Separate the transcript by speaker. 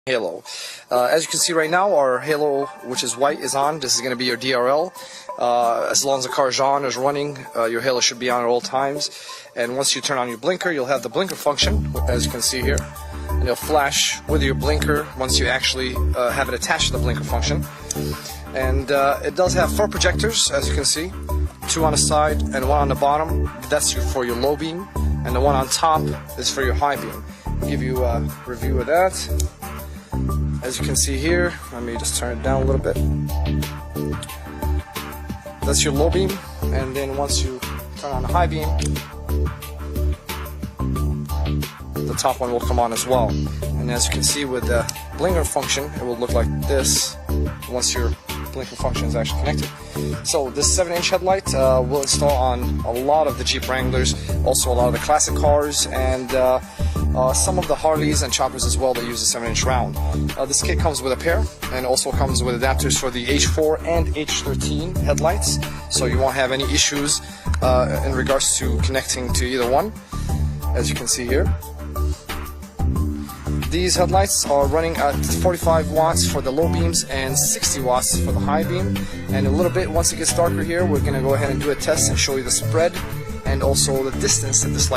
Speaker 1: halo. As you can see right now, our halo, which is white, is on. This is going to be your DRL. As long as the car is on, is running, your halo should be on at all times. And once you turn on your blinker, you'll have the blinker function, as you can see here. And it'll flash with your blinker once you actually have it attached to the blinker function. And it does have 4 projectors, as you can see. 2 on the side and 1 on the bottom. That's for your low beam. And the one on top is for your high beam. I'll give you a review of that. As you can see here, let me just turn it down a little bit. That's your low beam, and then once you turn on the high beam, the top one will come on as well. And as you can see with the blinker function, it will look like this once your blinker function is actually connected. So this 7-inch headlight will install on a lot of the Jeep Wranglers, also a lot of the classic cars, and some of the Harleys and choppers as well that use a 7-inch round. This kit comes with a pair, and also comes with adapters for the H4 and H13 headlights, so you won't have any issues in regards to connecting to either one, as you can see here. These headlights are running at 45 watts for the low beams and 60 watts for the high beam. And a little bit, once it gets darker here, we're going to go ahead and do a test and show you the spread and also the distance that this light